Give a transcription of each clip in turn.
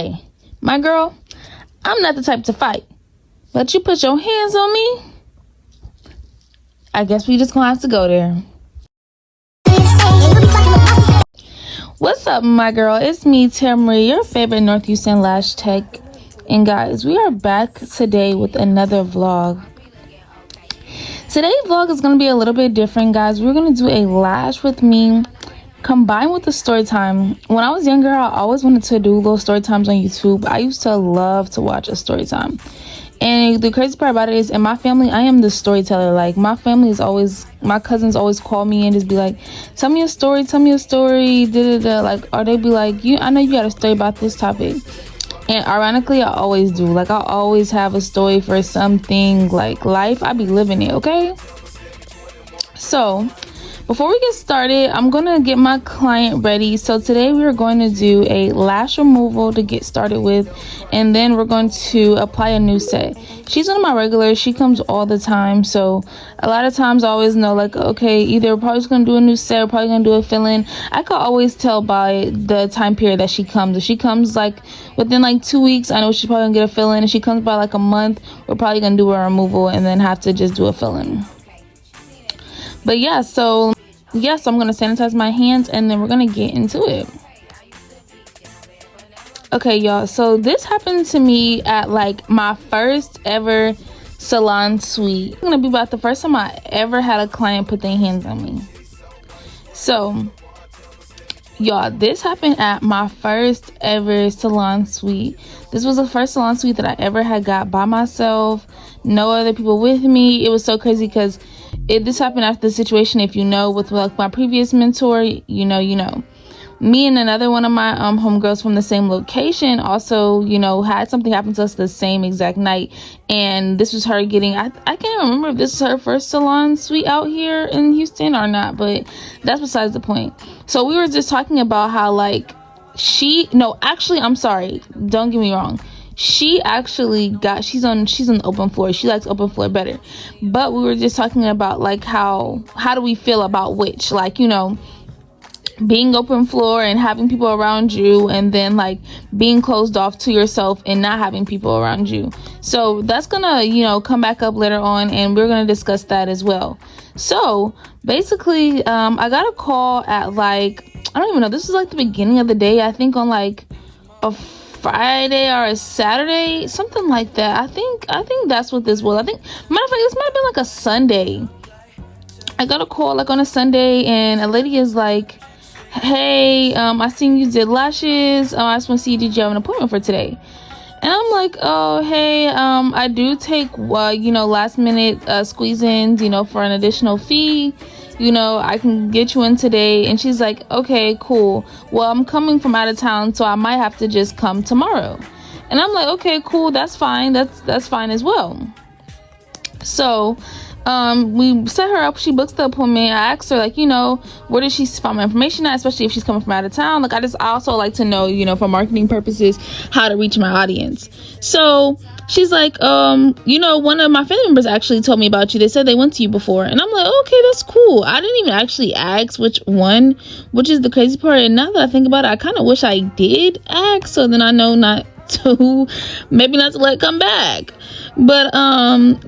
Hey, my girl, I'm not the type to fight, but you put your hands on me, I guess we just gonna have to go there. What's up, my girl? It's me, Marie, your favorite N.Houston Lash Tech. And guys, we are back today with another vlog. Today's vlog is going to be a little bit different, guys. We're going to do a lash with me combined with the story time. When I was younger, I always wanted to do little story times on YouTube. I used to love to watch a story time. And the crazy part about it is, in my family, I am the storyteller. Like, my family is always, my cousins always call me and just be like, tell me a story, da da da. Like, or they be like, I know you got a story about this topic. And ironically, I always do. Like, I always have a story for something, like life. I be living it, okay? So before we get started, I'm gonna get my client ready. So today we are going to do a lash removal to get started with, and then we're going to apply a new set. She's one of my regulars. She comes all the time, so a lot of times I always know, like, okay, either we're probably just gonna do a new set or probably gonna do a fill-in. I could always tell by the time period that she comes. If she comes like within like 2 weeks, I know she's probably gonna get a fill-in. If she comes by like a month, we're probably gonna do a removal and then have to just do a fill-in. But yeah, so yes, I'm gonna sanitize my hands and then we're gonna get into it. Okay, y'all, so this happened to me at like my first ever salon suite. It's gonna be about the first time I ever had a client put their hands on me. So y'all, this happened at my first ever salon suite. This was the first salon suite that I ever had got by myself, no other people with me. It was so crazy because this happened after the situation, if you know, with like my previous mentor, you know. Me and another one of my homegirls from the same location also, had something happen to us the same exact night. And this was her getting, I can't remember if this is her first salon suite out here in Houston or not, but that's besides the point. So we were just talking about how, like, I'm sorry, don't get me wrong. She actually she's on the open floor. She likes open floor better. But we were just talking about, like, how do we feel about which, like, being open floor and having people around you, and then like being closed off to yourself and not having people around you. So that's gonna come back up later on, and we're gonna discuss that as well. So basically, I got a call at like, I don't even know, this is like the beginning of the day, I think on like a Friday or a Saturday, something like that. I think that's what this was. I think, matter of fact, this might have been like a Sunday. I got a call like on a Sunday, and a lady is like, hey, I seen you did lashes. I just want to see, did you have an appointment for today? And I'm like, oh, hey, I do take, last minute squeeze-ins, for an additional fee. I can get you in today. And she's like, okay, cool. Well, I'm coming from out of town, so I might have to just come tomorrow. And I'm like, okay, cool. That's fine. That's fine as well. So we set her up. She books the appointment. I asked her, like, where did she find my information at, especially if she's coming from out of town. Like, I also like to know, for marketing purposes, how to reach my audience. So she's like, one of my family members actually told me about you. They said they went to you before. And I'm like, okay, that's cool. I didn't even actually ask which one, which is the crazy part. And now that I think about it, I kind of wish I did ask, so then I know maybe not to let it come back. But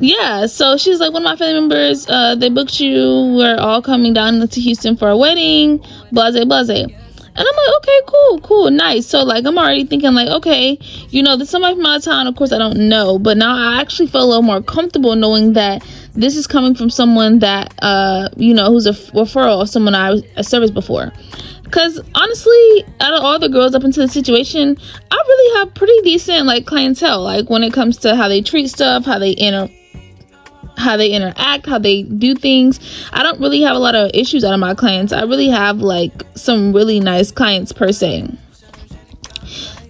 yeah, so she's like, one of my family members, they booked you, we're all coming down to Houston for a wedding, blase. And I'm like, okay, cool, nice. So like, I'm already thinking like, okay, there's somebody from out of town. Of course I don't know, but now I actually feel a little more comfortable knowing that this is coming from someone that who's a referral of someone I serviced before. Because honestly, out of all the girls up into the situation, I really have pretty decent like clientele. Like, when it comes to how they treat stuff, how they interact, how they do things, I don't really have a lot of issues out of my clients. I really have like some really nice clients per se.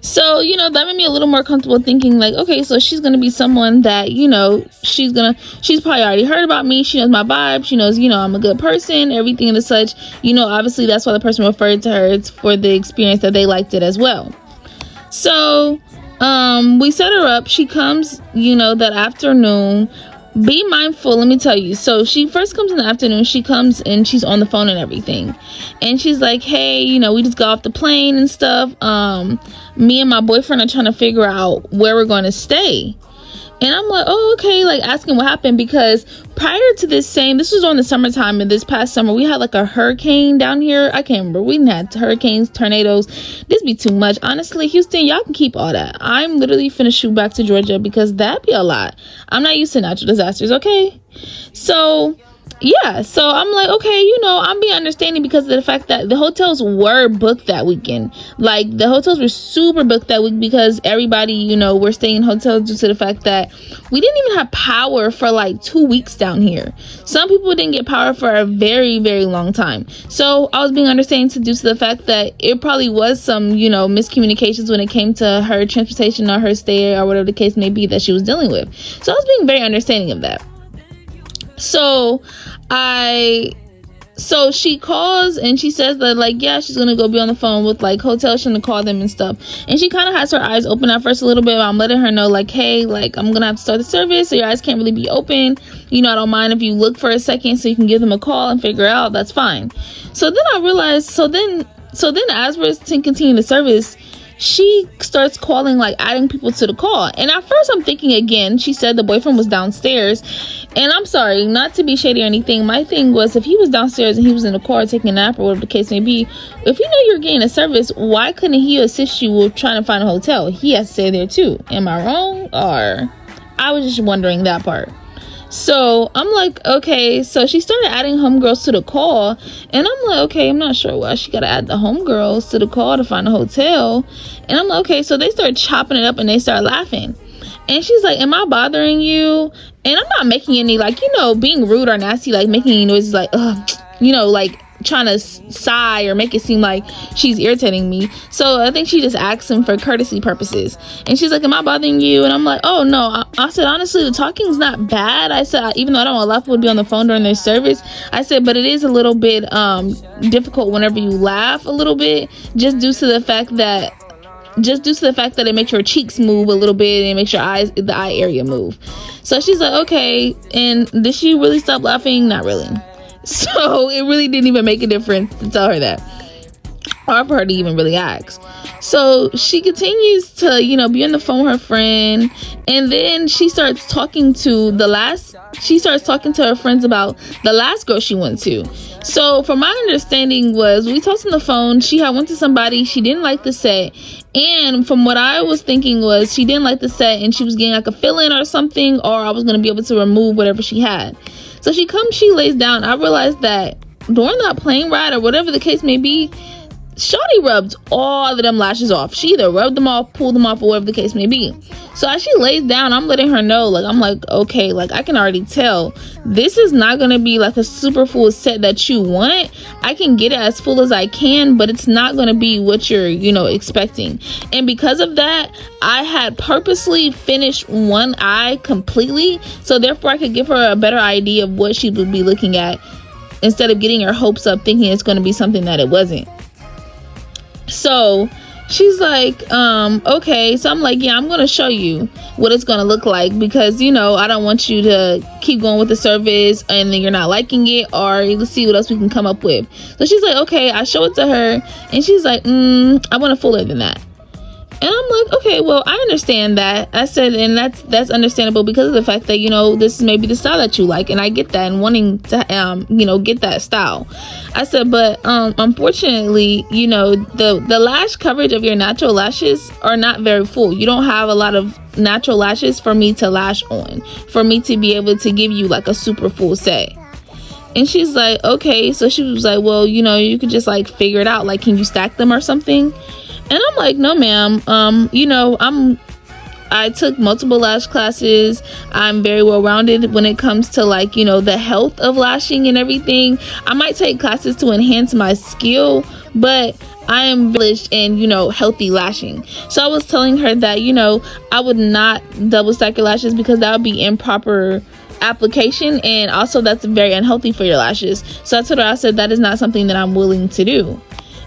So, that made me a little more comfortable thinking like, okay, so she's going to be someone that, she's probably already heard about me. She knows my vibe. She knows, I'm a good person, everything and such. Obviously that's why the person referred to her. It's for the experience that they liked it as well. So, we set her up. She comes, that afternoon. be mindful. Let me tell you. So she first comes in the afternoon. She comes and she's on the phone and everything, and she's like, hey, you know, we just got off the plane and stuff. Me and my boyfriend are trying to figure out where we're going to stay. And I'm like, oh, okay, like asking what happened, because prior to this was during the summertime, and this past summer we had like a hurricane down here. I can't remember. We had hurricanes, tornadoes. This be too much. Honestly, Houston, y'all can keep all that. I'm literally finna shoot back to Georgia because that'd be a lot. I'm not used to natural disasters, okay? So yeah, so I'm like, okay, you know, I'm being understanding because of the fact that the hotels were booked that weekend. Like, the hotels were super booked that week because everybody, you know, were staying in hotels due to the fact that we didn't even have power for like 2 weeks down here. Some people didn't get power for a very, very long time. So I was being understanding due to the fact that it probably was some, you know, miscommunications when it came to her transportation or her stay or whatever the case may be that she was dealing with. So I was being very understanding of that. So she calls and she says that, like, yeah, she's gonna go be on the phone with like hotels, she's gonna call them and stuff. And she kind of has her eyes open at first a little bit. I'm letting her know, like, hey, like, I'm gonna have to start the service, so your eyes can't really be open. You know, I don't mind if you look for a second so you can give them a call and figure out. That's fine. So then I realized, so then as we're continuing the service, she starts calling, like adding people to the call. And at first I'm thinking, again, she said the boyfriend was downstairs. And I'm sorry, not to be shady or anything. My thing was, if he was downstairs and he was in the car taking a nap or whatever the case may be, if you know you're getting a service, why couldn't he assist you with trying to find a hotel? He has to stay there too. Am I wrong? Or I was just wondering that part. So I'm like, okay. So she started adding homegirls to the call, and I'm like, okay, I'm not sure why she gotta add the homegirls to the call to find a hotel. And I'm like, okay. So they start chopping it up and they start laughing. And she's like, am I bothering you? And I'm not making any, like, you know, being rude or nasty, like making any noises like, you know, like trying to sigh or make it seem like she's irritating me. So I think she just asked him for courtesy purposes. And she's like, am I bothering you? And I'm like, oh no. I said, honestly, the talking's not bad. I said, even though I don't want a lot of people to be on the phone during their service, I said, but it is a little bit difficult whenever you laugh a little bit, just due to the fact that it makes your cheeks move a little bit and it makes your eyes, the eye area move. So she's like, okay. And did she really stop laughing? Not really. So it really didn't even make a difference to tell her that, or for her to even really ask. So she continues to, you know, be on the phone with her friend, and then she starts talking to her friends about the last girl she went to. So from my understanding was, we talked on the phone, she had went to somebody, she didn't like the set, and from what I was thinking was, she didn't like the set and she was getting like a fill-in or something, or I was going to be able to remove whatever she had. So she lays down. I realized that during that plane ride or whatever the case may be, Shawty rubbed all of them lashes off. She either rubbed them off, pulled them off, or whatever the case may be. So as she lays down, I'm letting her know, like, I'm like, okay, like, I can already tell this is not going to be like a super full set that you want. I can get it as full as I can, but it's not going to be what you're, you know, expecting. And because of that, I had purposely finished one eye completely, so therefore I could give her a better idea of what she would be looking at, instead of getting her hopes up thinking it's going to be something that it wasn't. So she's like, okay. So I'm like, yeah, I'm going to show you what it's going to look like, because, you know, I don't want you to keep going with the service and then you're not liking it, or let's see what else we can come up with. So she's like, okay. I show it to her and she's like, I want a fuller than that. And I'm like, okay, well, I understand that. I said, and that's understandable because of the fact that, you know, this is maybe the style that you like, and I get that, and wanting to, you know, get that style. I said, but unfortunately, you know, the lash coverage of your natural lashes are not very full. You don't have a lot of natural lashes for me to lash on, for me to be able to give you like a super full set. And she's like, okay. So she was like, well, you know, you could just like figure it out. Like, can you stack them or something? And I'm like, no, ma'am. You know, I took multiple lash classes. I'm very well rounded when it comes to, like, you know, the health of lashing and everything. I might take classes to enhance my skill, but I am villaged in, you know, healthy lashing. So I was telling her that, you know, I would not double stack your lashes because that would be improper application, and also that's very unhealthy for your lashes. So I told her, I said, that is not something that I'm willing to do.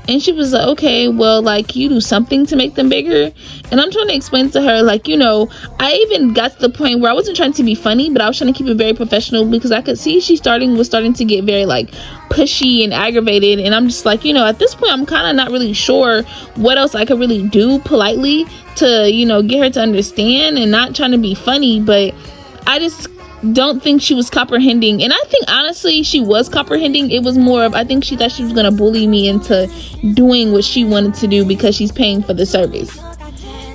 And she was like, okay, well, like, you do something to make them bigger. And I'm trying to explain to her, like, you know, I even got to the point where I wasn't trying to be funny, but I was trying to keep it very professional, because I could see she was starting to get very, like, pushy and aggravated. And I'm just like, you know, at this point, I'm kind of not really sure what else I could really do politely to, you know, get her to understand, and not trying to be funny, but I just don't think she was comprehending. And I think honestly she was comprehending. It was more of, I think she thought she was gonna bully me into doing what she wanted to do because she's paying for the service.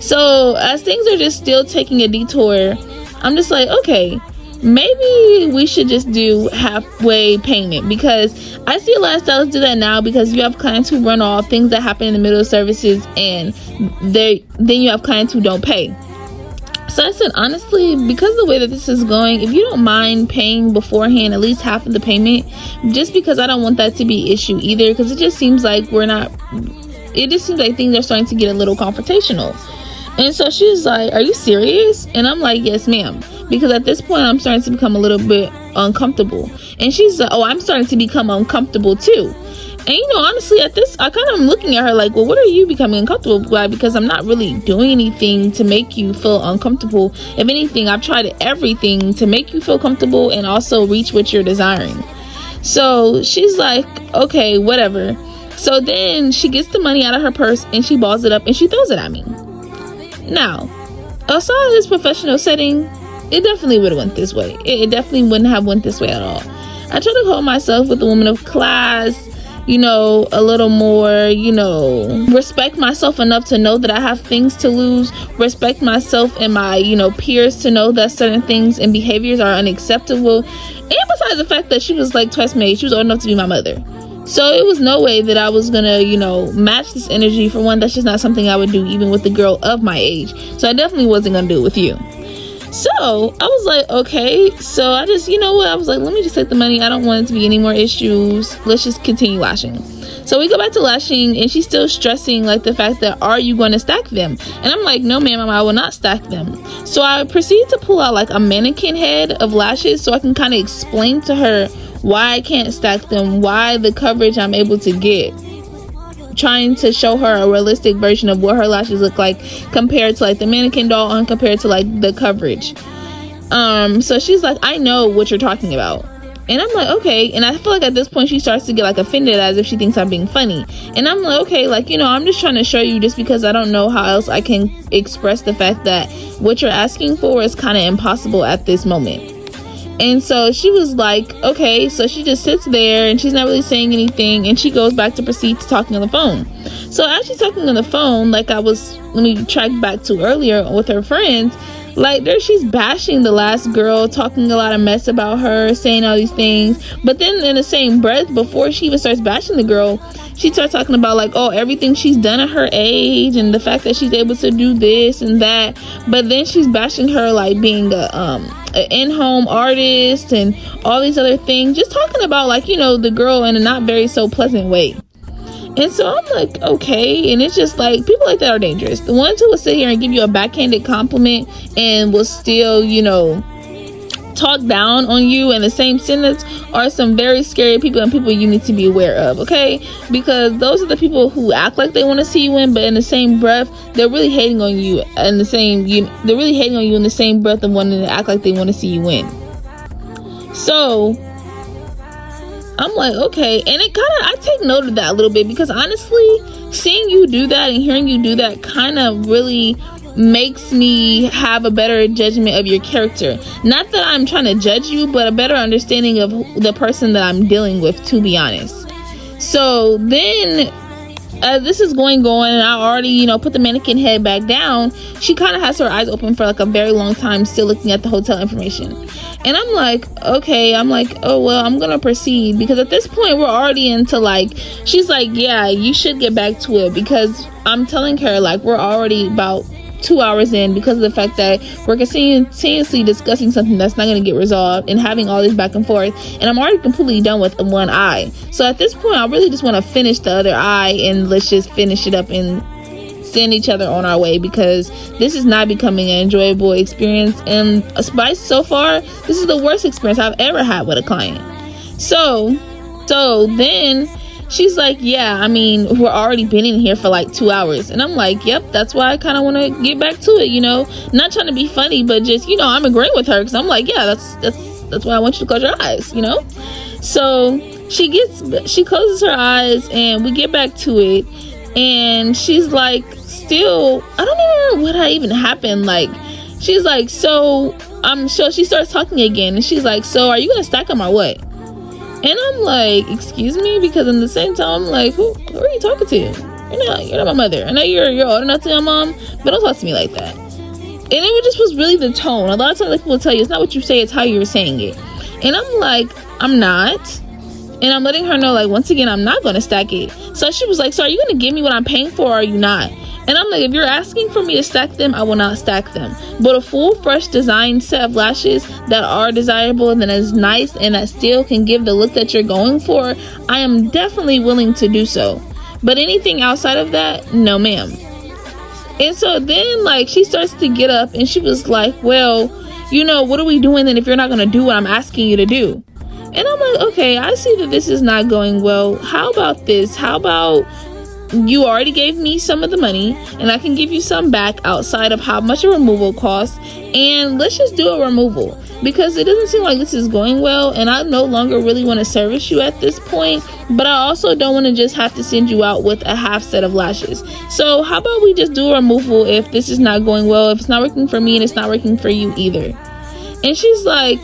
So as things are just still taking a detour, I'm just like, okay, maybe we should just do halfway payment, because I see a lot of stylists do that now, because you have clients who run off things that happen in the middle of services, and then you have clients who don't pay. So I said, honestly, because of the way that this is going, if you don't mind paying beforehand, at least half of the payment, just because I don't want that to be an issue either, because it just seems like things are starting to get a little confrontational. And so she was like, are you serious? And I'm like, yes, ma'am. Because at this point, I'm starting to become a little bit uncomfortable. And she's like, oh, I'm starting to become uncomfortable too. And, you know, honestly, at this, I kind of am looking at her like, well, what are you becoming uncomfortable by? Because I'm not really doing anything to make you feel uncomfortable. If anything, I've tried everything to make you feel comfortable and also reach what you're desiring. So she's like, okay, whatever. So then she gets the money out of her purse and she balls it up and she throws it at me. Now, outside of this professional setting, it definitely would have went this way. It definitely wouldn't have went this way at all. I try to hold myself with a woman of class, you know, a little more, you know, respect myself enough to know that I have things to lose, respect myself and my, you know, peers to know that certain things and behaviors are unacceptable. And besides the fact that she was like twice my age, she was old enough to be my mother. So it was no way that I was gonna, you know, match this energy. For one, that's just not something I would do even with a girl of my age. So I definitely wasn't gonna do it with you. So I was like, okay. So I just, you know what, I was like, let me just take the money. I don't want it to be any more issues. Let's just continue lashing. So we go back to lashing, and she's still stressing like the fact that, are you going to stack them? And I'm like, no ma'am, I will not stack them. So I proceed to pull out like a mannequin head of lashes so I can kind of explain to her why I can't stack them, why the coverage I'm able to get, trying to show her a realistic version of what her lashes look like compared to like the mannequin doll and compared to like the coverage. So she's like, I know what you're talking about. And I'm like, okay. And I feel like at this point she starts to get like offended, as if she thinks I'm being funny. And I'm like, okay, like, you know, I'm just trying to show you, just because I don't know how else I can express the fact that what you're asking for is kind of impossible at this moment. And so she was like, okay. So she just sits there and she's not really saying anything, and she goes back to proceed to talking on the phone. So as she's talking on the phone, like let me track back to earlier with her friends, like there she's bashing the last girl, talking a lot of mess about her, saying all these things. But then in the same breath, before she even starts bashing the girl, she starts talking about like, oh, everything she's done at her age and the fact that she's able to do this and that. But then she's bashing her like being an in-home artist and all these other things, just talking about like, you know, the girl in a not very so pleasant way. And so I'm like, okay. And it's just like, people like that are dangerous. The ones who will sit here and give you a backhanded compliment and will still, you know, talk down on you in the same sentence are some very scary people, and people you need to be aware of, okay? Because those are the people who act like they want to see you win, but in the same breath, they're really hating on you in the same, they're really hating on you in the same breath of wanting to act like they want to see you win. So I'm like, okay. And it kind of, I take note of that a little bit, because honestly, seeing you do that and hearing you do that kind of really makes me have a better judgment of your character. Not that I'm trying to judge you, but a better understanding of the person that I'm dealing with, to be honest. So then this is going and I already, you know, put the mannequin head back down. She kind of has her eyes open for like a very long time, still looking at the hotel information. And I'm like, okay. I'm like, oh, well, I'm gonna proceed, because at this point we're already into like, she's like, yeah, you should get back to it, because I'm telling her like we're already about 2 hours in, because of the fact that we're continuously discussing something that's not going to get resolved and having all this back and forth, and I'm already completely done with one eye. So at this point I really just want to finish the other eye, and let's just finish it up and send each other on our way, because this is not becoming an enjoyable experience. And so far, this is the worst experience I've ever had with a client. So then She's like, yeah, I mean, we're already been in here for like 2 hours. And I'm like, yep, that's why I kind of want to get back to it, you know, not trying to be funny, but just, you know, I'm agreeing with her because I'm like, yeah, that's why I want you to close your eyes, you know. So she closes her eyes and we get back to it, and she's like, still, I don't even know what even happened. Like, she's like, so she starts talking again, and she's like, so are you gonna stack them or what? And I'm like, excuse me, because in the same time, I'm like, who are you talking to? You're not my mother. I know you're old enough to be my mom, but don't talk to me like that. And it just was really the tone. A lot of times, like, people tell you, it's not what you say, it's how you're saying it. And I'm like, I'm not. And I'm letting her know, like, once again, I'm not going to stack it. So she was like, so are you going to give me what I'm paying for, or are you not? And I'm like, if you're asking for me to stack them, I will not stack them. But a full, fresh design set of lashes that are desirable and that is nice and that still can give the look that you're going for, I am definitely willing to do so. But anything outside of that, no ma'am. And so then, like, she starts to get up and she was like, well, you know, what are we doing then if you're not going to do what I'm asking you to do? And I'm like, okay, I see that this is not going well. How about this? How about you already gave me some of the money and I can give you some back outside of how much a removal costs, and let's just do a removal, because it doesn't seem like this is going well and I no longer really want to service you at this point, but I also don't want to just have to send you out with a half set of lashes. So how about we just do a removal if this is not going well, if it's not working for me and it's not working for you either. And she's like,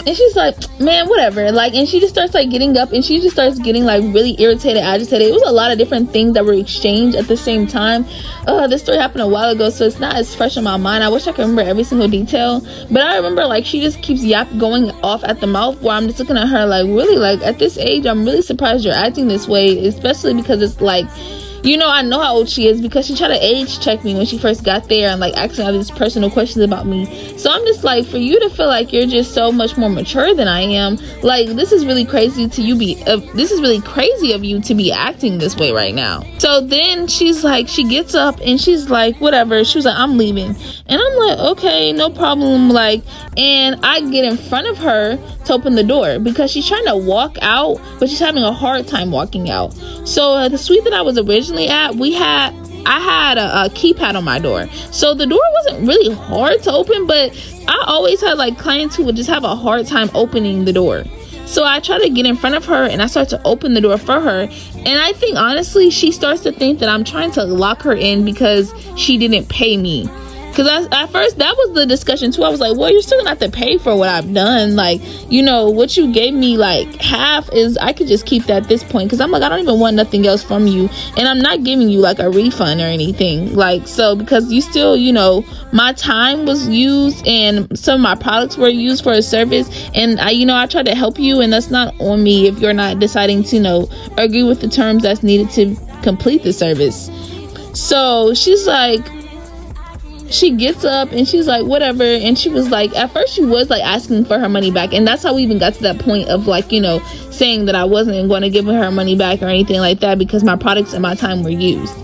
man, whatever. Like, and she just starts like getting up and she just starts getting like really irritated, agitated. It was a lot of different things that were exchanged at the same time. This story happened a while ago, so it's not as fresh in my mind. I wish I could remember every single detail, but I remember like she just keeps going off at the mouth, where I'm just looking at her like, really, like, at this age, I'm really surprised you're acting this way, especially because it's like, you know, I know how old she is because she tried to age check me when she first got there and like asking all these personal questions about me. So I'm just like, for you to feel like you're just so much more mature than I am, like, this is really crazy this is really crazy of you to be acting this way right now. So then she's like, she gets up and she's like, whatever. She was like, I'm leaving. And I'm like, okay, no problem. Like, and I get in front of her to open the door because she's trying to walk out, but she's having a hard time walking out. So the suite that I was originally at, I had a keypad on my door, so the door wasn't really hard to open, but I always had like clients who would just have a hard time opening the door. So I try to get in front of her and I start to open the door for her, and I think honestly she starts to think that I'm trying to lock her in because she didn't pay me. Because at first, that was the discussion too. I was like, well, you're still gonna have to pay for what I've done. Like, you know, what you gave me, like, half is, I could just keep that at this point. Because I'm like, I don't even want nothing else from you. And I'm not giving you, like, a refund or anything. Like, so, because you still, you know, my time was used and some of my products were used for a service. And, I tried to help you. And that's not on me if you're not deciding to, agree with the terms that's needed to complete the service. So, she's like, she gets up and she's like, whatever. And she was like, at first she was like asking for her money back, and that's how we even got to that point of like, saying that I wasn't going to give her money back or anything like that because my products and my time were used.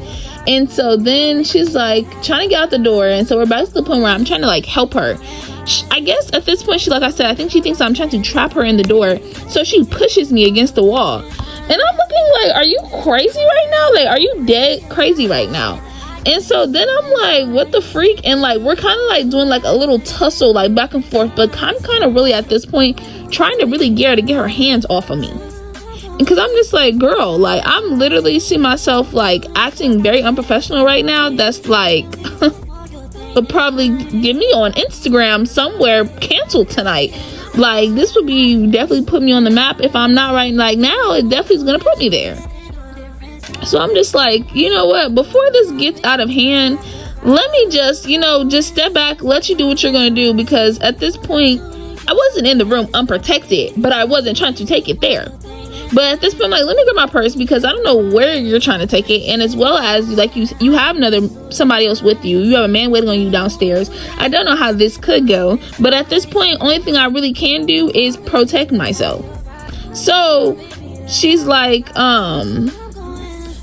And so then she's like trying to get out the door, and so we're back to the point where I'm trying to like help her. I guess at this point, like I said, I think she thinks I'm trying to trap her in the door, so she pushes me against the wall. And I'm looking like, are you crazy right now? Like, are you dead crazy right now? And so then I'm like, what the freak? And like, we're kind of like doing like a little tussle, like back and forth. But I'm kind of really at this point trying to really get her to get her hands off of me. Because I'm just like, girl, like, I'm literally seeing myself like acting very unprofessional right now. That's like, would probably get me on Instagram somewhere canceled tonight. Like, this would be definitely put me on the map. If I'm not right like now, it definitely is going to put me there. So I'm just like, you know what, before this gets out of hand, let me just, just step back, let you do what you're going to do, because at this point, I wasn't in the room unprotected, but I wasn't trying to take it there. But at this point, like, let me get my purse, because I don't know where you're trying to take it. And as well as, like, you have somebody else with you. You have a man waiting on you downstairs. I don't know how this could go. But at this point, only thing I really can do is protect myself. So she's like,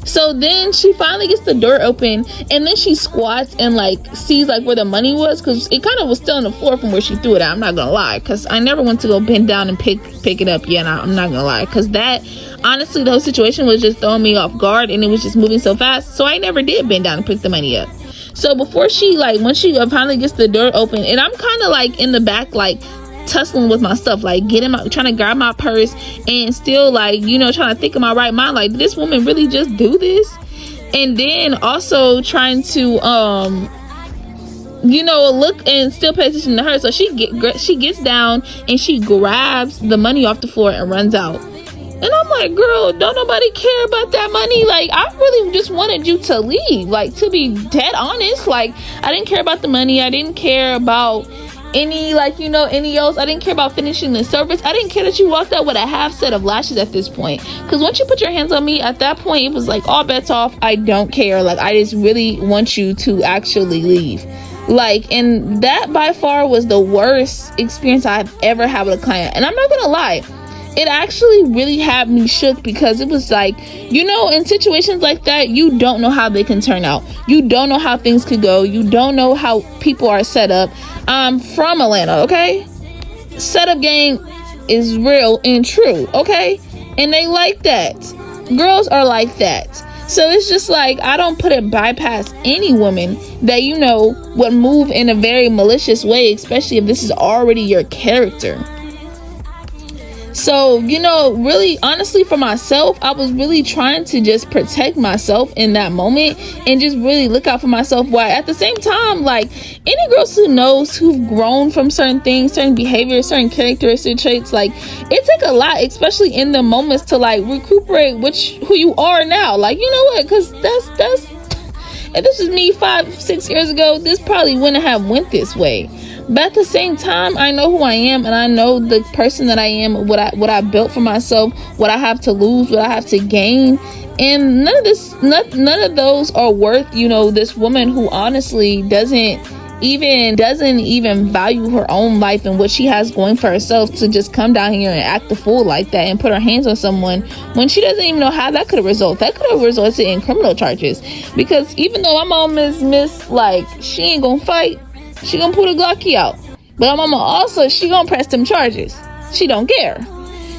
So then she finally gets the door open, and then she squats and like sees like where the money was, because it kind of was still on the floor from where she threw it at. I'm not gonna lie, because I never went to go bend down and pick it up. Yeah, I'm not gonna lie, because that honestly, the whole situation was just throwing me off guard, and it was just moving so fast, so I never did bend down and pick the money up. So before she like, when she finally gets the door open, and I'm kind of like in the back like tussling with my stuff, like getting my, trying to grab my purse, and still like, you know, trying to think of my right mind, like, did this woman really just do this? And then also trying to you know, look and still pay attention to her. So she gets down and she grabs the money off the floor and runs out. And I'm like, girl, don't nobody care about that money. Like, I really just wanted you to leave. Like, to be dead honest, like, I didn't care about the money. I didn't care about any, like, you know, any else. I didn't care about finishing the service. I didn't care that you walked out with a half set of lashes at this point. Because once you put your hands on me, at that point, it was like, all bets off. I don't care. Like, I just really want you to actually leave. Like, and that by far was the worst experience I've ever had with a client. And I'm not gonna lie, it actually really had me shook, because it was like, you know, in situations like that, you don't know how they can turn out. You don't know how things could go. You don't know how people are set up. I'm from Atlanta, okay? Setup game is real and true, okay? And they like that. Girls are like that. So it's just like, I don't put it bypass any woman that, you know, would move in a very malicious way, especially if this is already your character. So, you know, really, honestly, for myself, I was really trying to just protect myself in that moment and just really look out for myself. While at the same time, like, any girls who knows, who've grown from certain things, certain behaviors, certain characteristic traits, like, it take a lot, especially in the moments, to like recuperate who you are now. Like, you know what? Because that's if this was me 5-6 years ago, this probably wouldn't have went this way. But at the same time, I know who I am, and I know the person that I am, what I built for myself, what I have to lose, what I have to gain. And none of those are worth, you know, this woman who honestly doesn't even value her own life and what she has going for herself, to just come down here and act the fool like that and put her hands on someone when she doesn't even know how that could have resulted. That could have resulted in criminal charges. Because even though my mom is like, she ain't gonna fight, she gonna pull the Glocky out. But my mama also, she gonna press them charges. She don't care.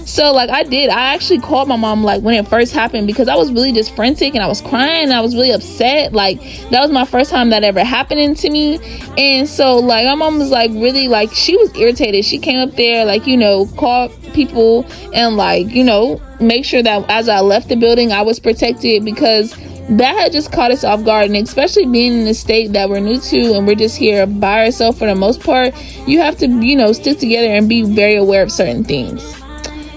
So like, I actually called my mom like when it first happened, because I was really just frantic and I was crying and I was really upset. Like, that was my first time that ever happening to me. And so like, my mom was like, really, like, she was irritated. She came up there, like, you know, called people and like, you know, make sure that as I left the building, I was protected, because that had just caught us off guard. And especially being in a state that we're new to and we're just here by ourselves for the most part, you have to, you know, stick together and be very aware of certain things.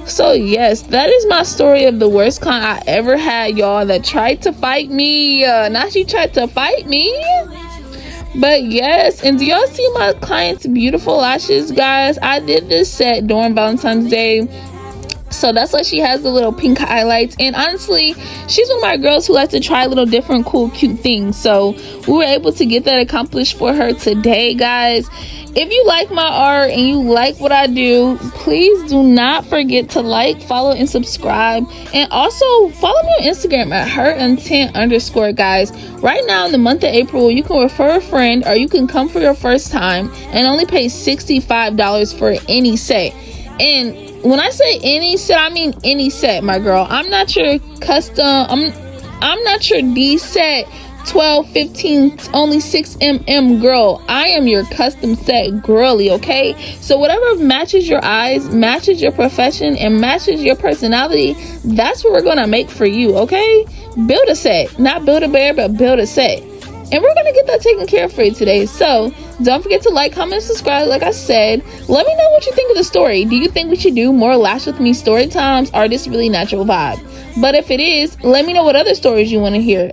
So yes, that is my story of the worst client I ever had, y'all, that tried to fight me. Now she tried to fight me. But yes, and do y'all see my client's beautiful lashes, guys? I did this set during Valentine's Day. So that's why she has the little pink highlights. And honestly, she's one of my girls who likes to try little different cool cute things. So we were able to get that accomplished for her today, guys. If you like my art and you like what I do, please do not forget to like, follow, and subscribe. And also follow me on Instagram at herintent_, guys. Right now in the month of April, you can refer a friend, or you can come for your first time and only pay $65 for any set. And when I say any set, I mean any set, my girl. I'm not your custom, I'm not your D set 12, 15, only 6mm girl. I am your custom set girly, okay? So whatever matches your eyes, matches your profession, and matches your personality, that's what we're gonna make for you, okay? Build a set, not build a bear, but build a set. And we're gonna get that taken care of for you today. So don't forget to like, comment, subscribe. Like I said, let me know what you think of the story. Do you think we should do more Lash with Me story times, or this really natural vibe? But if it is, let me know what other stories you want to hear.